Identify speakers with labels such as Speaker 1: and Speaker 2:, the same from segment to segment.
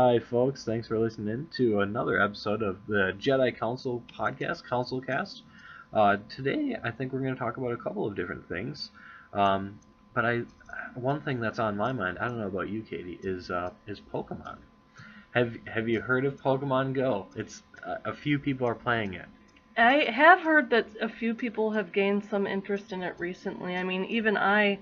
Speaker 1: Hi, folks. Thanks for listening in to another episode of the Jedi Council podcast, CounselCast. Today, I think we're going to talk about a couple of different things. But one thing that's on my mind, I don't know about you, Katie, is Pokemon. Have you heard of Pokemon Go? It's a few people are playing it.
Speaker 2: I have heard that a few people have gained some interest in it recently. I mean, even I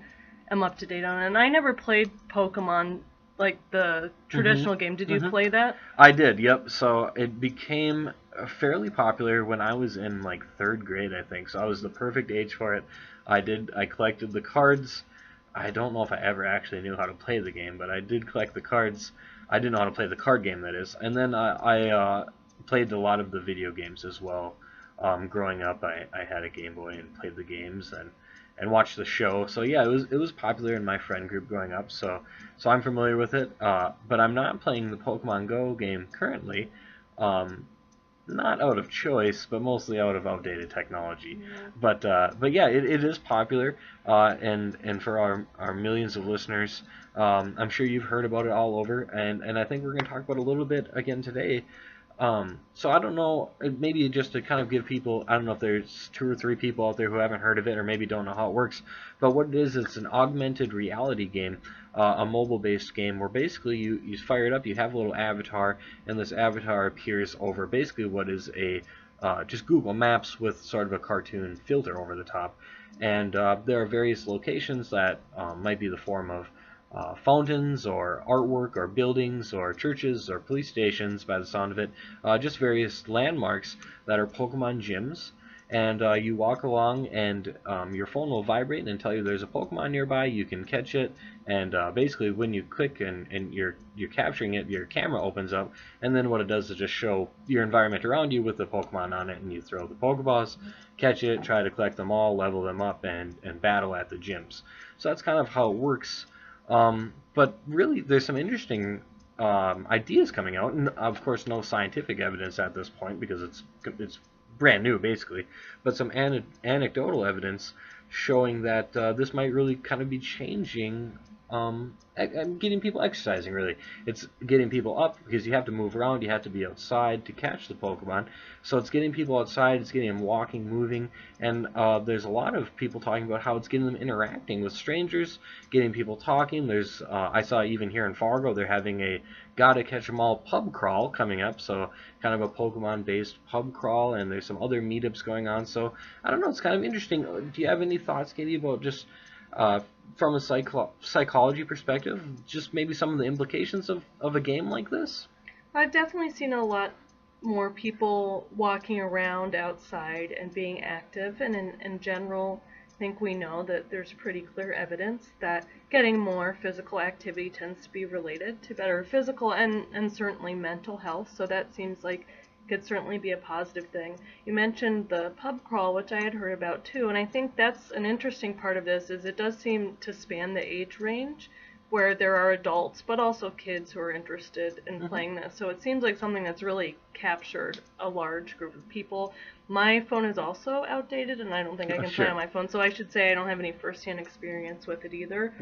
Speaker 2: am up to date on it, and I never played Pokemon, like the traditional game. Did you play that?
Speaker 1: I did, yep. So it became fairly popular when I was in like third grade, I think. So I was the perfect age for it. I collected the cards. I don't know if I ever actually knew how to play the game, but I did collect the cards. I didn't know how to play the card game, that is. And then I played a lot of the video games as well. Growing up, I had a Game Boy and played the games and watched the show. So yeah, it was popular in my friend group growing up. So I'm familiar with it. But I'm not playing the Pokemon Go game currently. Not out of choice, but mostly out of outdated technology. But yeah, it is popular, and for our millions of listeners, I'm sure you've heard about it all over, and I think we're going to talk about it a little bit again today. So I don't know, maybe just to kind of give people, I don't know if there's 2 or 3 people out there who haven't heard of it or maybe don't know how it works, but what it is, it's an augmented reality game, a mobile-based game where basically you fire it up, you have a little avatar, and this avatar appears over basically what is a just Google Maps with sort of a cartoon filter over the top, and there are various locations that might be the form of fountains or artwork or buildings or churches or police stations, by the sound of it, just various landmarks that are Pokemon gyms. And you walk along, and your phone will vibrate and tell you there's a Pokemon nearby. You can catch it, and basically when you click and you're capturing it, your camera opens up, and then what it does is just show your environment around you with the Pokemon on it, and you throw the Pokeballs, catch it, try to collect them all, level them up, and battle at the gyms. So that's kind of how it works. But really, there's some interesting ideas coming out, and of course, no scientific evidence at this point because it's brand new, basically. But some anecdotal evidence showing that this might really kind of be changing. Getting people exercising, really. It's getting people up because you have to move around, you have to be outside to catch the Pokemon. So it's getting people outside, it's getting them walking, moving, and there's a lot of people talking about how it's getting them interacting with strangers, getting people talking. There's I saw even here in Fargo they're having a Gotta Catch 'em All pub crawl coming up, so kind of a Pokemon-based pub crawl, and there's some other meetups going on. So I don't know, it's kind of interesting. Do you have any thoughts, Katie, about just from a psychology perspective, just maybe some of the implications of a game like this?
Speaker 2: I've definitely seen a lot more people walking around outside and being active, and in general, I think we know that there's pretty clear evidence that getting more physical activity tends to be related to better physical and certainly mental health, so that seems like could certainly be a positive thing. You mentioned the pub crawl, which I had heard about too, and I think that's an interesting part of this, is it does seem to span the age range where there are adults but also kids who are interested in playing this. So it seems like something that's really captured a large group of people. My phone is also outdated, and I don't think I can play on my phone, so I should say I don't have any first-hand experience with it either.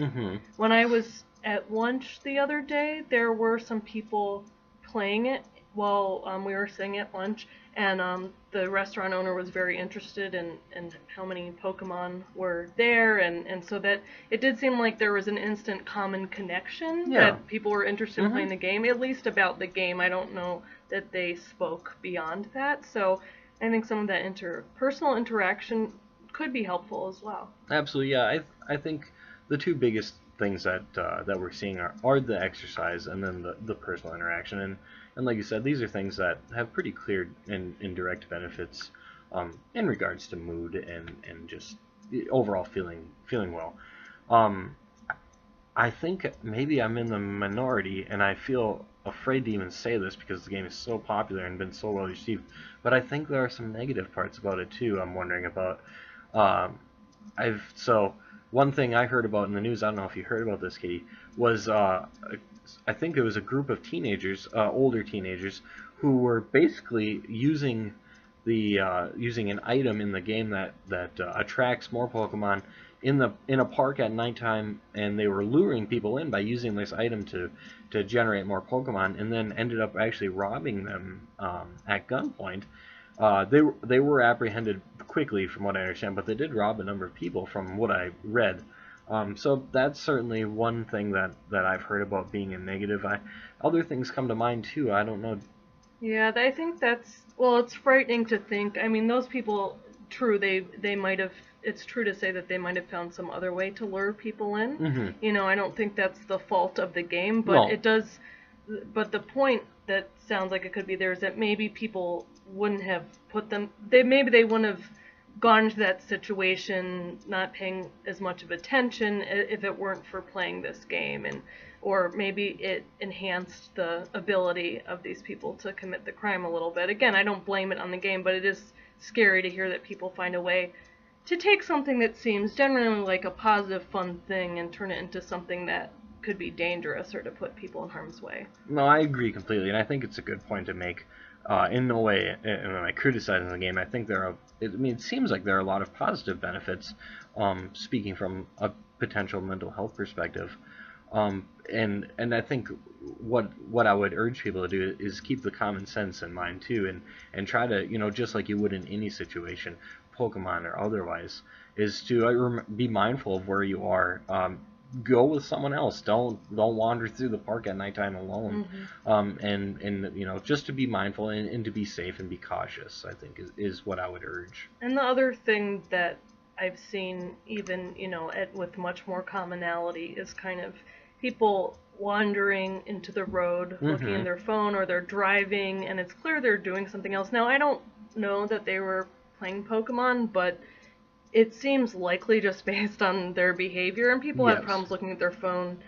Speaker 2: When I was at lunch the other day, there were some people playing it while we were sitting at lunch, and the restaurant owner was very interested in how many Pokemon were there, and so that it did seem like there was an instant common connection that people were interested in playing the game, at least about the game. I don't know that they spoke beyond that, so I think some of that interpersonal interaction could be helpful as well.
Speaker 1: Absolutely, yeah. I think the 2 biggest things that we're seeing are the exercise and then the personal interaction, and like you said, these are things that have pretty clear and indirect benefits in regards to mood and just overall feeling well. I think maybe I'm in the minority, and I feel afraid to even say this because the game is so popular and been so well received, but I think there are some negative parts about it too. I'm wondering about. So one thing I heard about in the news, I don't know if you heard about this, Katie, was I think it was a group of teenagers, older teenagers, who were basically using using an item in the game that attracts more Pokemon in a park at nighttime, and they were luring people in by using this item to generate more Pokemon, and then ended up actually robbing them at gunpoint. They were apprehended quickly, from what I understand, but they did rob a number of people, from what I read. So that's certainly one thing that I've heard about being a negative. Other things come to mind too. I don't know.
Speaker 2: Yeah, I think well, it's frightening to think. I mean, those people, true, they might have. It's true to say that they might have found some other way to lure people in.
Speaker 1: Mm-hmm.
Speaker 2: You know, I don't think that's the fault of the game, but
Speaker 1: No.
Speaker 2: it does. But the point that sounds like it could be there is that maybe people wouldn't have put them. Maybe they wouldn't have gone into that situation not paying as much of attention if it weren't for playing this game, and or maybe it enhanced the ability of these people to commit the crime a little bit. Again, I don't blame it on the game, but it is scary to hear that people find a way to take something that seems generally like a positive, fun thing and turn it into something that could be dangerous or to put people in harm's way.
Speaker 1: No, I agree completely, and I think it's a good point to make. In no way am I criticizing the game. I think it seems like there are a lot of positive benefits, speaking from a potential mental health perspective. And I think what I would urge people to do is keep the common sense in mind too, and try to, just like you would in any situation, Pokemon or otherwise, is to be mindful of where you are. Go with someone else. Don't wander through the park at nighttime alone. And just to be mindful and to be safe and be cautious, I think is what I would urge.
Speaker 2: And the other thing that I've seen, even with much more commonality, is kind of people wandering into the road, looking in their phone, or they're driving, and it's clear they're doing something else. Now, I don't know that they were playing Pokemon, but it seems likely just based on their behavior, and people have problems looking at their phone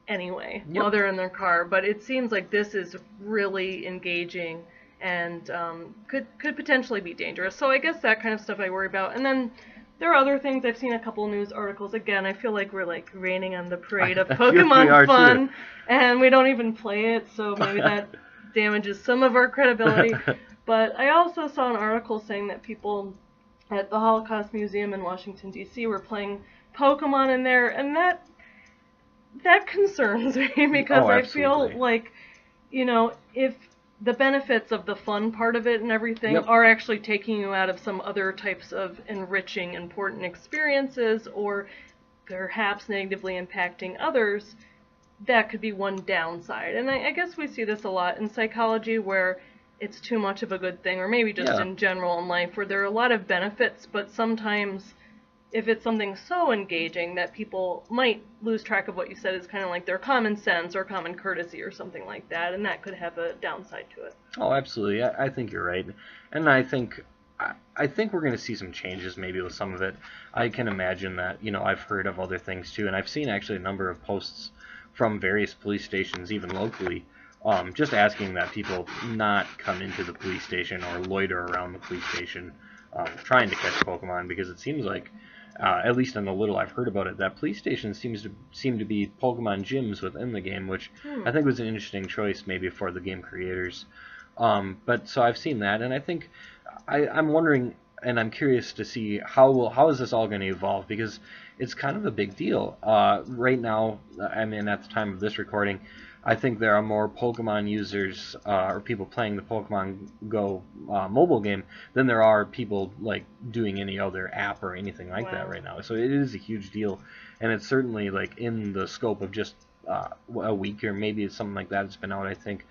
Speaker 2: anyway while they're in their car, but it seems like this is really engaging and could potentially be dangerous. So I guess that kind of stuff I worry about. And then there are other things. I've seen a couple news articles. Again, I feel like we're like raining on the parade of Pokemon fun, and we don't even play it, so maybe that damages some of our credibility. But I also saw an article saying that people at the Holocaust Museum in Washington, D.C. were playing Pokemon in there, and that concerns me because I feel like, if the benefits of the fun part of it and everything are actually taking you out of some other types of enriching, important experiences, or perhaps negatively impacting others, that could be one downside. And I guess we see this a lot in psychology, where it's too much of a good thing, or maybe just in general in life, where there are a lot of benefits, but sometimes if it's something so engaging that people might lose track of what you said is kind of like their common sense or common courtesy or something like that, and that could have a downside to it.
Speaker 1: Oh, absolutely. I think you're right. And I think we're going to see some changes maybe with some of it. I can imagine that, I've heard of other things too, and I've seen actually a number of posts from various police stations, even locally, just asking that people not come into the police station or loiter around the police station trying to catch Pokemon, because it seems like, at least in the little I've heard about it, that police stations seem to be Pokemon gyms within the game, which I think was an interesting choice maybe for the game creators. But so I've seen that, and I think I'm wondering, and I'm curious to see how is this all going to evolve, because it's kind of a big deal. Right now, at the time of this recording, I think there are more Pokemon users or people playing the Pokemon Go mobile game than there are people like doing any other app or anything like that right now. So it is a huge deal, and it's certainly like in the scope of just a week, or maybe it's something like that. It's been out, I think,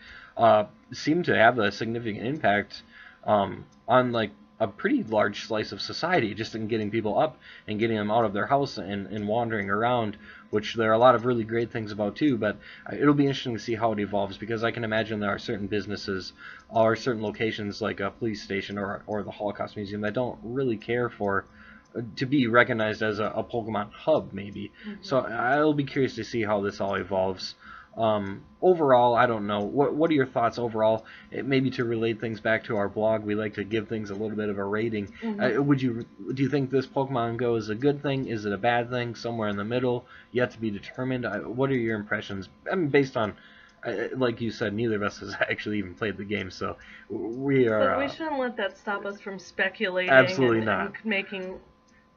Speaker 1: seemed to have a significant impact on like a pretty large slice of society, just in getting people up and getting them out of their house and wandering around, which there are a lot of really great things about too, but it'll be interesting to see how it evolves, because I can imagine there are certain businesses or certain locations like a police station or the Holocaust Museum that don't really care for to be recognized as a Pokemon hub maybe. So I'll be curious to see how this all evolves. Overall, I don't know. What are your thoughts overall? Maybe to relate things back to our blog, we like to give things a little bit of a rating. Do you think this Pokemon Go is a good thing? Is it a bad thing? Somewhere in the middle, yet to be determined. What are your impressions? Based on like you said, neither of us has actually even played the game, so we are
Speaker 2: But we shouldn't let that stop us from speculating
Speaker 1: absolutely
Speaker 2: and
Speaker 1: not.
Speaker 2: making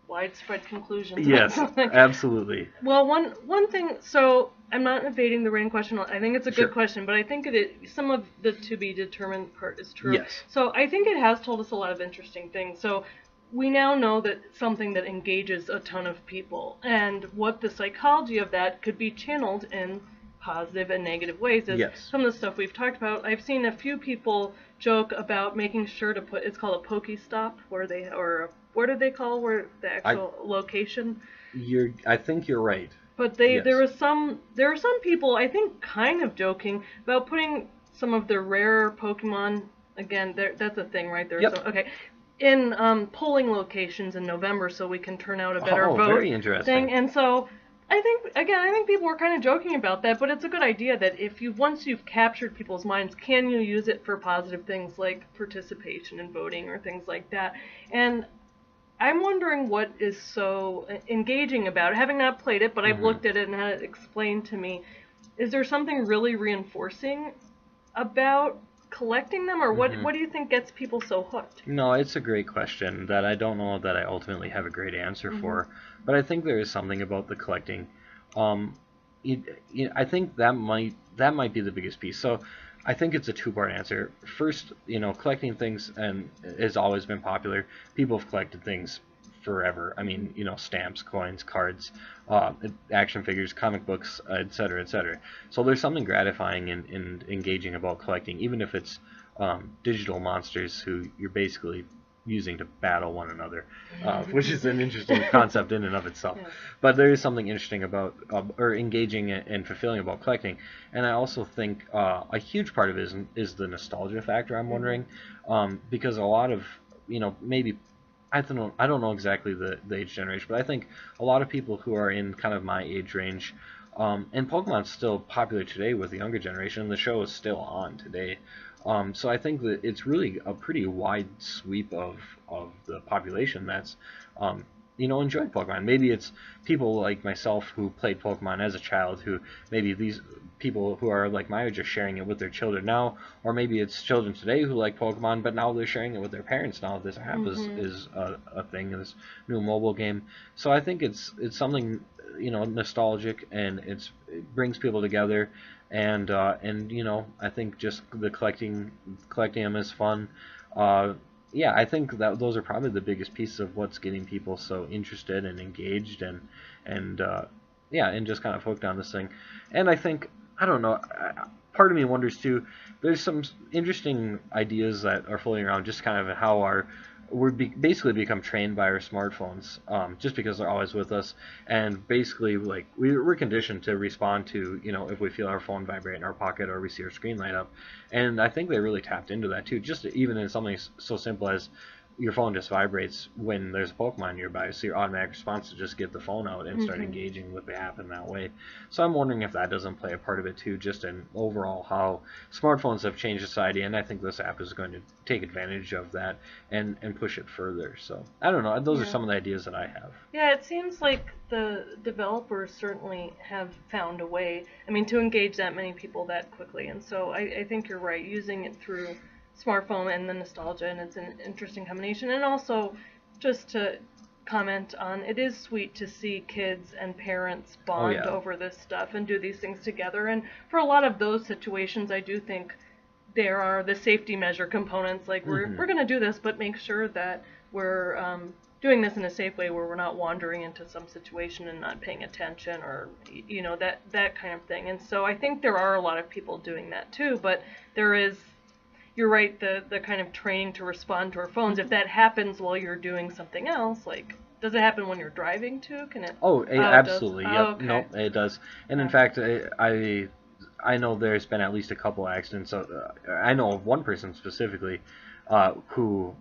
Speaker 2: widespread conclusions about
Speaker 1: Yes,
Speaker 2: something.
Speaker 1: absolutely.
Speaker 2: Well, one thing. So I'm not evading the rain question. I think it's a
Speaker 1: Sure.
Speaker 2: good question, but I think some of the to be determined part is true.
Speaker 1: Yes.
Speaker 2: So I think it has told us a lot of interesting things. So we now know that something that engages a ton of people, and what the psychology of that could be channeled in positive and negative ways is
Speaker 1: Yes.
Speaker 2: some of the stuff we've talked about. I've seen a few people joke about making sure to put, it's called a Pokestop, or what do they call where the actual location?
Speaker 1: I think you're right.
Speaker 2: But
Speaker 1: Yes.
Speaker 2: there are some people, I think, kind of joking about putting some of the rare Pokemon, again, that's a thing, right? There's
Speaker 1: Yep.
Speaker 2: okay, in polling locations in November so we can turn out a better vote
Speaker 1: very interesting.
Speaker 2: thing. And so I think people were kind of joking about that, but it's a good idea that once you've captured people's minds, can you use it for positive things like participation in voting or things like that? And I'm wondering what is so engaging about it. Having not played it, but I've looked at it and had it explained to me. Is there something really reinforcing about collecting them, or what do you think gets people so hooked?
Speaker 1: No, it's a great question that I don't know that I ultimately have a great answer for, but I think there is something about the collecting. Um, I think that might be the biggest piece. So I think it's a two-part answer. First, collecting things and has always been popular. People have collected things forever. I mean, stamps, coins, cards, action figures, comic books, etc., etc. So there's something gratifying and engaging about collecting, even if it's digital monsters who you're basically using to battle one another, which is an interesting concept in and of itself. Yeah. But there is something interesting about, or engaging and fulfilling about collecting. And I also think a huge part of it is the nostalgia factor, I'm wondering, because a lot of, maybe, I don't know exactly the age generation, but I think a lot of people who are in kind of my age range, and Pokemon's still popular today with the younger generation, the show is still on today. So I think that it's really a pretty wide sweep of the population that's enjoyed Pokemon. Maybe it's people like myself who played Pokemon as a child, who maybe these people who are like my age are sharing it with their children now, or maybe it's children today who like Pokemon, but now they're sharing it with their parents now. This app is a thing, this new mobile game. So I think it's something nostalgic, and it brings people together. And I think just the collecting them is fun. Yeah, I think that those are probably the biggest pieces of what's getting people so interested and engaged and yeah, and just kind of hooked on this thing. And I think, I don't know, part of me wonders too, there's some interesting ideas that are floating around, just kind of how we're basically become trained by our smartphones, just because they're always with us, and basically like we're conditioned to respond to if we feel our phone vibrate in our pocket or we see our screen light up, and I think they really tapped into that too, just even in something so simple as your phone just vibrates when there's a Pokemon nearby, so your automatic response to just get the phone out and start engaging with the app in that way. So I'm wondering if that doesn't play a part of it too, just in overall how smartphones have changed society, and I think this app is going to take advantage of that and push it further. So I don't know, those are some of the ideas that I have.
Speaker 2: Yeah, it seems like the developers certainly have found a way, to engage that many people that quickly, and so I think you're right, using it through smartphone and the nostalgia, and it's an interesting combination. And also, just to comment on, it is sweet to see kids and parents bond over this stuff and do these things together. And for a lot of those situations, I do think there are the safety measure components, like we're going to do this, but make sure that we're doing this in a safe way where we're not wandering into some situation and not paying attention, or that kind of thing. And so I think there are a lot of people doing that too, but there is, you're right, the kind of training to respond to our phones. If that happens while you're doing something else, like, does it happen when you're driving too? Can it?
Speaker 1: Absolutely.
Speaker 2: It
Speaker 1: yep.
Speaker 2: okay.
Speaker 1: Nope, it does. And in fact, I know there's been at least a couple accidents. I know of one person specifically who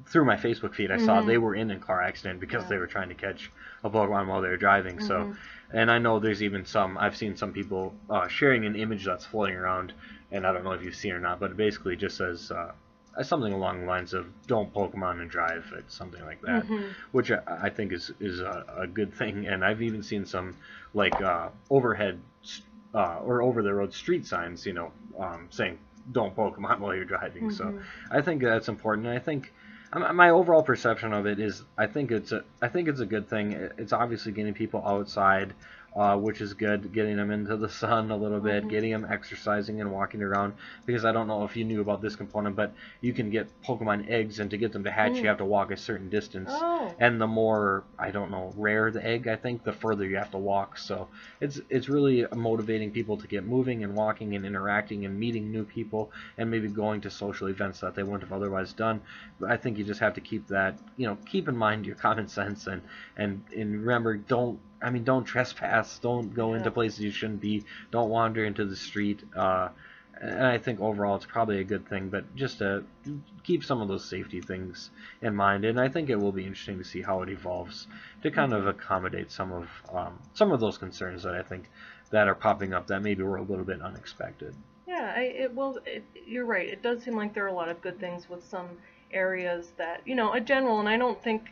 Speaker 1: through my Facebook feed I saw they were in a car accident because they were trying to catch a Pokemon while they were driving. So, and I know there's even I've seen some people sharing an image that's floating around, and I don't know if you've seen it or not, but it basically just says something along the lines of "Don't Pokemon and drive." It's something like that, which I think is a good thing. And I've even seen some like overhead or over the road street signs, saying don't Pokemon while you're driving. So
Speaker 2: Mm-hmm.
Speaker 1: I think that's important. And I think my overall perception of it is I think it's a good thing. It's obviously getting people outside, which is good, getting them into the sun a little bit,
Speaker 2: Mm-hmm.
Speaker 1: getting them exercising and walking around. Because I don't know if you knew about this component, but you can get Pokemon eggs, and to get them to hatch, you have to walk a certain distance.
Speaker 2: Oh.
Speaker 1: And the more, I don't know, rare the egg, I think, the further you have to walk. So it's really motivating people to get moving and walking and interacting and meeting new people and maybe going to social events that they wouldn't have otherwise done. But I think you just have to keep that, keep in mind your common sense and remember, don't trespass, don't go into places you shouldn't be, don't wander into the street. And I think overall it's probably a good thing, but just to keep some of those safety things in mind. And I think it will be interesting to see how it evolves to kind of accommodate some of those concerns that I think that are popping up that maybe were a little bit unexpected.
Speaker 2: Yeah, you're right. It does seem like there are a lot of good things with some areas that, a general, and I don't think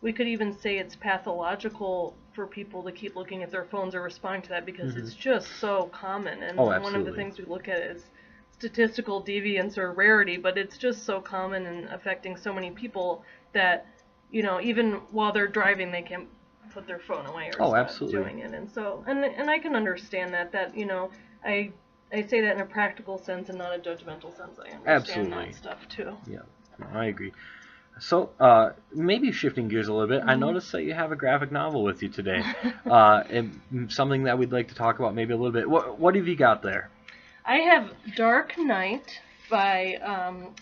Speaker 2: we could even say it's pathological for people to keep looking at their phones or responding to that because it's just so common. And
Speaker 1: Oh,
Speaker 2: one of the
Speaker 1: absolutely.
Speaker 2: things we look at is statistical deviance or rarity, but it's just so common and affecting so many people that, even while they're driving, they can't put their phone away or
Speaker 1: Oh,
Speaker 2: stop
Speaker 1: absolutely.
Speaker 2: doing it. And so, and I can understand that, I I say that in a practical sense and not a judgmental sense. I understand
Speaker 1: Absolutely.
Speaker 2: that stuff too.
Speaker 1: Yeah, no, I agree. So, maybe shifting gears a little bit, I noticed that you have a graphic novel with you today, and something that we'd like to talk about maybe a little bit. What have you got there?
Speaker 2: I have Dark Knight by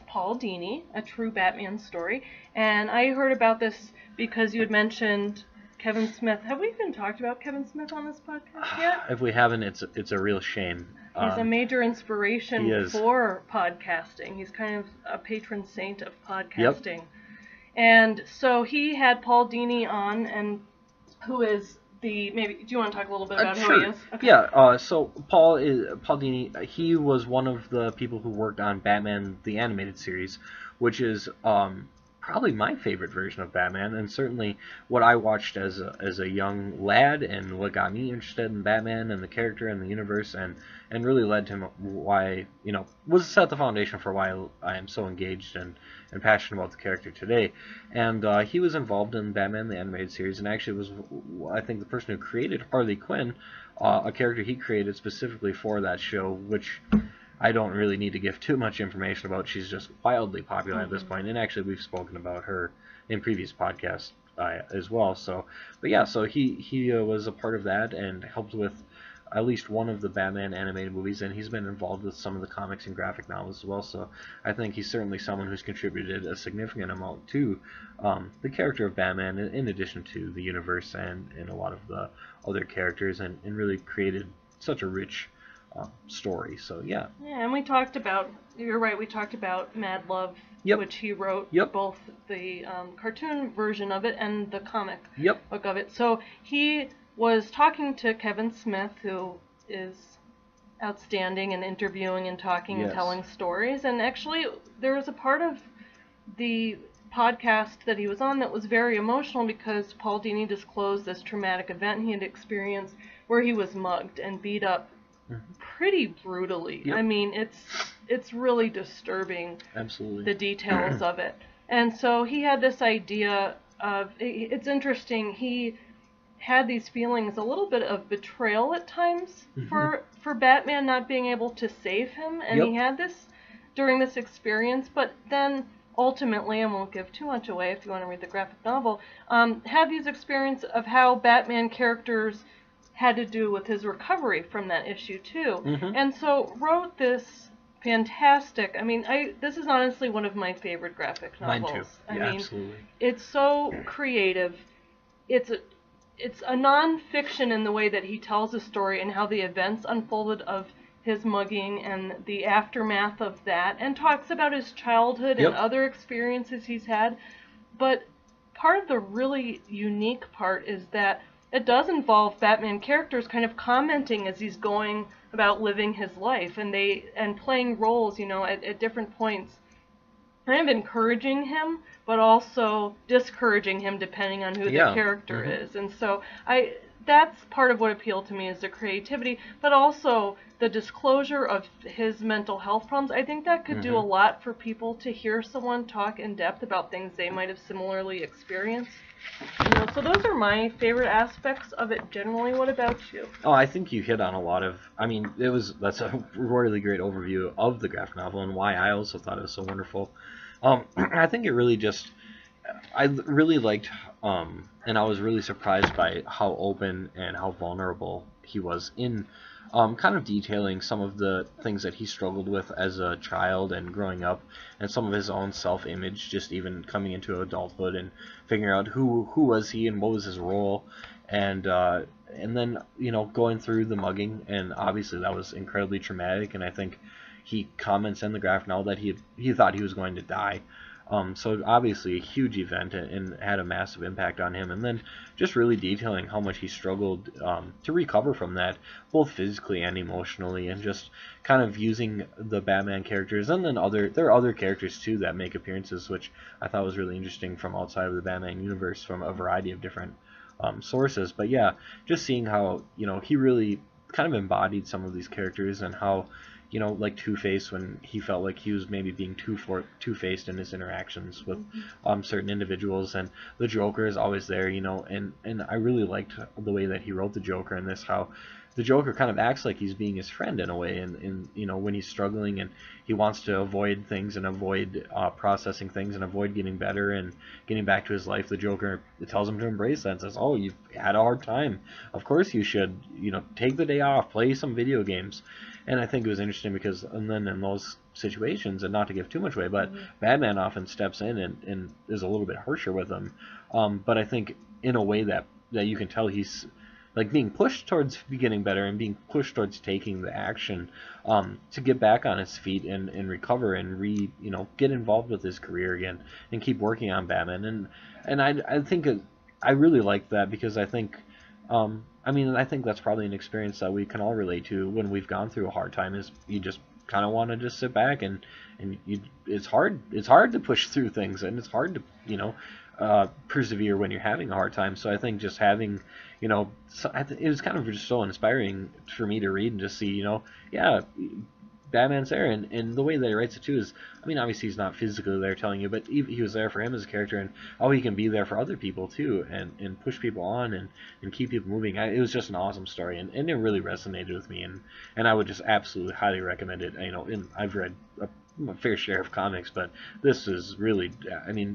Speaker 2: Paul Dini, a true Batman story, and I heard about this because you had mentioned Kevin Smith. Have we even talked about Kevin Smith on this podcast yet?
Speaker 1: If we haven't, it's a real shame.
Speaker 2: He's a major inspiration
Speaker 1: he is.
Speaker 2: for podcasting. He's kind of a patron saint of podcasting. And so he had Paul Dini on, and who is maybe do you want to talk a little bit about
Speaker 1: Sure.
Speaker 2: who he is? Okay.
Speaker 1: Yeah. So Paul Dini. He was one of the people who worked on Batman the animated series, which is probably my favorite version of Batman, and certainly what I watched as a young lad, and what got me interested in Batman and the character and the universe, and really led to why was set the foundation for why I am so engaged and passionate about the character today. And he was involved in Batman the animated series, and actually was, I think, the person who created Harley Quinn, a character he created specifically for that show, which I don't really need to give too much information about. She's just wildly popular at this point, and actually we've spoken about her in previous podcasts as well. So, but yeah, so he was a part of that and helped with at least one of the Batman animated movies, and he's been involved with some of the comics and graphic novels as well. So I think he's certainly someone who's contributed a significant amount to the character of Batman, in addition to the universe and a lot of the other characters, and really created such a rich story. So yeah.
Speaker 2: Yeah, and we talked about, you're right, we talked about Mad Love, which he wrote, both the cartoon version of it and the comic book of it. So he was talking to Kevin Smith, who is outstanding in interviewing and talking and telling stories. And actually, there was a part of the podcast that he was on that was very emotional because Paul Dini disclosed this traumatic event he had experienced where he was mugged and beat up pretty brutally. I mean, it's really disturbing.
Speaker 1: Absolutely.
Speaker 2: The details of it. And so he had this idea of, it's interesting, he had these feelings, a little bit of betrayal at times for Batman not being able to save him, and he had this during this experience, but then ultimately, I won't give too much away if you want to read the graphic novel, had these experiences of how Batman characters had to do with his recovery from that issue too. And so wrote this fantastic, I mean, this is honestly one of my favorite graphic novels.
Speaker 1: Mine too.
Speaker 2: I
Speaker 1: Yeah,
Speaker 2: mean,
Speaker 1: absolutely.
Speaker 2: It's so creative. It's a non-fiction in the way that he tells a story and how the events unfolded of his mugging and the aftermath of that, and talks about his childhood and other experiences he's had. But part of the really unique part is that it does involve Batman characters kind of commenting as he's going about living his life, and playing roles, at different points, kind of encouraging him, but also discouraging him depending on who the character is. And so that's part of what appealed to me, is the creativity, but also the disclosure of his mental health problems. I think that could do a lot for people to hear someone talk in depth about things they might have similarly experienced. So those are my favorite aspects of it generally. What about you?
Speaker 1: Oh, I think you hit on a lot of. I mean, that's a really great overview of the graphic novel and why I also thought it was so wonderful. I think it really just. I really liked, and I was really surprised by how open and how vulnerable he was in, kind of detailing some of the things that he struggled with as a child and growing up, and some of his own self-image, just even coming into adulthood and figuring out who was he and what was his role, and then going through the mugging, and obviously that was incredibly traumatic, and I think he comments in the graphic novel that he thought he was going to die. So obviously a huge event and had a massive impact on him. And then just really detailing how much he struggled to recover from that, both physically and emotionally, and just kind of using the Batman characters, and then there are other characters too that make appearances, which I thought was really interesting from outside of the Batman universe from a variety of different sources. But yeah, just seeing how he really kind of embodied some of these characters, and how like Two-Face, when he felt like he was maybe being two-faced in his interactions with certain individuals, and the Joker is always there, and I really liked the way that he wrote the Joker in this, how the Joker kind of acts like he's being his friend in a way, and when he's struggling and he wants to avoid things and avoid processing things and avoid getting better and getting back to his life, the Joker tells him to embrace that and says, "Oh, you've had a hard time. Of course you should, take the day off, play some video games." And I think it was interesting because, and then in those situations, and not to give too much away, but Batman often steps in and is a little bit harsher with him. But I think in a way that you can tell he's like being pushed towards getting better and being pushed towards taking the action to get back on his feet and recover and get involved with his career again and keep working on Batman. And I think I really like that, because I think I think that's probably an experience that we can all relate to when we've gone through a hard time. Is you just kind of want to just sit back and it's hard to push through things, and it's hard to persevere when you're having a hard time. So I think just having it was kind of just so inspiring for me to read and just see yeah, Batman's there, and the way that he writes it too is, obviously he's not physically there telling you, but he was there for him as a character, and he can be there for other people too, and push people on and keep people moving. It was just an awesome story, and it really resonated with me, and I would just absolutely highly recommend it. I've read a fair share of comics, but this is really,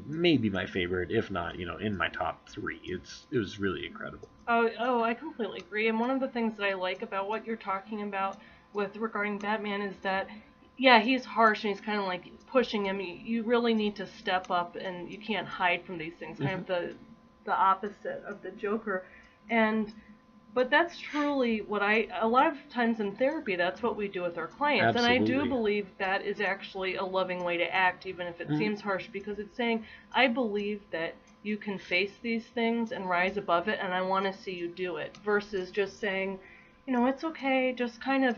Speaker 1: maybe my favorite, if not, in my top 3. It was really incredible.
Speaker 2: Oh, I completely agree. And one of the things that I like about what you're talking about with regarding Batman is that, yeah, he's harsh and he's kind of like pushing him. You really need to step up, and you can't hide from these things. Kind of the opposite of the Joker, but that's truly what a lot of times in therapy, that's what we do with our clients.
Speaker 1: Absolutely.
Speaker 2: And I do believe that is actually a loving way to act, even if it seems harsh, because it's saying, I believe that you can face these things and rise above it, and I want to see you do it, versus just saying, it's okay, just kind of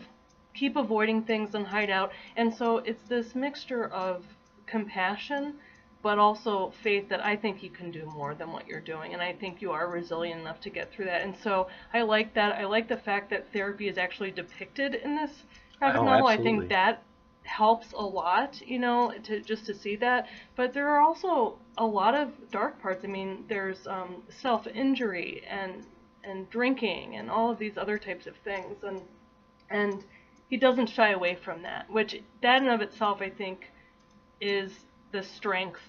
Speaker 2: keep avoiding things and hide out. And so it's this mixture of compassion, but also faith that I think you can do more than what you're doing, and I think you are resilient enough to get through that. And so I like that. I like the fact that therapy is actually depicted in this graphic novel.
Speaker 1: Absolutely.
Speaker 2: I think that helps a lot, to see that. But there are also a lot of dark parts. There's self-injury and drinking and all of these other types of things, and he doesn't shy away from that, which that in of itself, I think, is the strength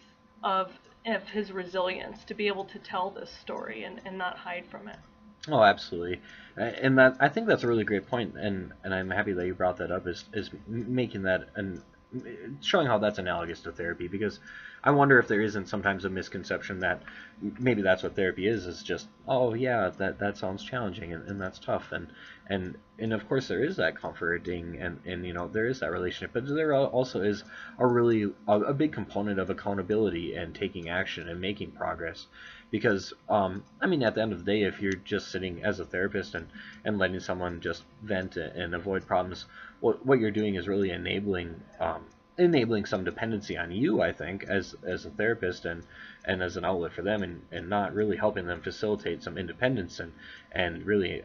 Speaker 2: of his resilience, to be able to tell this story and not hide from it.
Speaker 1: Oh, absolutely, and that I think that's a really great point, and I'm happy that you brought that up. Is making that and showing how that's analogous to therapy, because I wonder if there isn't sometimes a misconception that maybe that's what therapy is just, oh yeah, that sounds challenging and that's tough, and of course there is that comforting and there is that relationship, but there also is a big component of accountability and taking action and making progress, because at the end of the day, if you're just sitting as a therapist and letting someone just vent and avoid problems, what you're doing is really enabling enabling some dependency on you, I think, as a therapist and as an outlet for them, and not really helping them facilitate some independence and really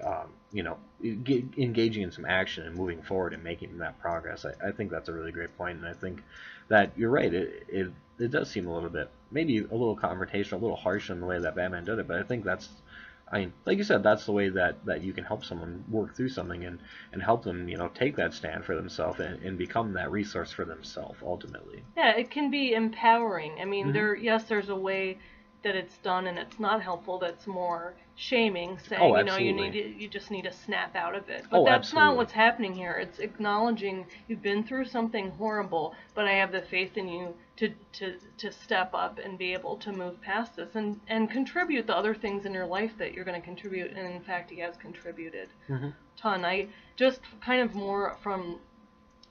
Speaker 1: engaging in some action and moving forward and making that progress. I think that's a really great point, and I think that you're right. It does seem a little bit, maybe a little confrontational, a little harsh in the way that Batman did it, but I think that's, I mean, like you said, that's the way that you can help someone work through something and help them, take that stand for themselves and become that resource for themselves ultimately.
Speaker 2: Yeah, it can be empowering. I mean,
Speaker 1: Hmm.
Speaker 2: there's a way that it's done and it's not helpful that's more shaming, saying,
Speaker 1: Oh,
Speaker 2: you
Speaker 1: absolutely.
Speaker 2: you just need to snap out of it. But
Speaker 1: Oh,
Speaker 2: that's not
Speaker 1: absolutely.
Speaker 2: what's happening here. It's acknowledging you've been through something horrible, but I have the faith in you to step up and be able to move past this and contribute the other things in your life that you're going to contribute. And in fact, he has contributed
Speaker 1: Hmm.
Speaker 2: ton. I just kind of more from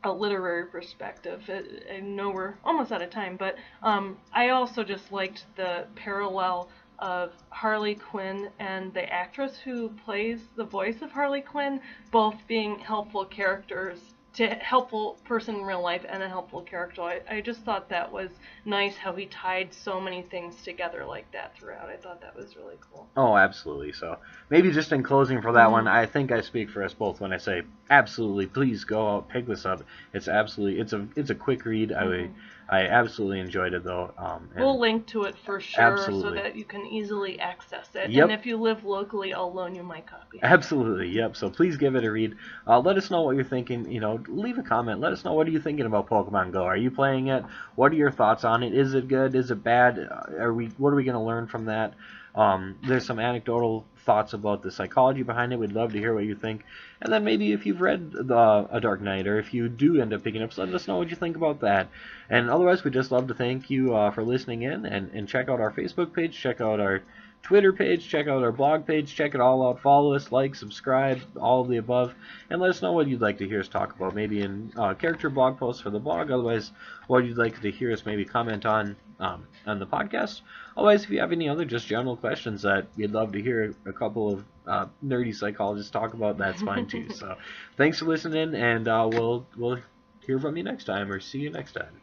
Speaker 2: a literary perspective. I know we're almost out of time, but I also just liked the parallel of Harley Quinn and the actress who plays the voice of Harley Quinn, both being helpful characters to helpful person in real life and a helpful character. I just thought that was nice how he tied so many things together like that throughout. I thought that was really cool.
Speaker 1: Oh, absolutely. So maybe just in closing for that one,
Speaker 2: Mm-hmm.
Speaker 1: I think I speak for us both when I say absolutely. Please go out, pick this up. It's a quick read.
Speaker 2: Mm-hmm.
Speaker 1: I absolutely enjoyed it though. And
Speaker 2: We'll link to it for sure so
Speaker 1: absolutely.
Speaker 2: that you can easily access it. And
Speaker 1: Yep.
Speaker 2: if you live locally, I'll loan you my copy.
Speaker 1: Absolutely, yep. So please give it a read. Let us know what you're thinking. Leave a comment. Let us know, what are you thinking about Pokemon Go. Are you playing it? What are your thoughts on it? Is it good? Is it bad? What are we going to learn from that? There's some anecdotal thoughts about the psychology behind it. We'd love to hear what you think. And then maybe if you've read A Dark Knight, or if you do end up picking up, so let us know what you think about that. And otherwise, we'd just love to thank you for listening in, and check out our Facebook page, check out our Twitter page, check out our blog page, check it all out. Follow us, like, subscribe, all of the above, and let us know what you'd like to hear us talk about. Maybe in character blog posts for the blog. Otherwise, what you'd like to hear us maybe comment on the podcast. Otherwise, if you have any other just general questions that you'd love to hear a couple of nerdy psychologists talk about, that's fine too. So, thanks for listening, and we'll hear from you next time, or see you next time.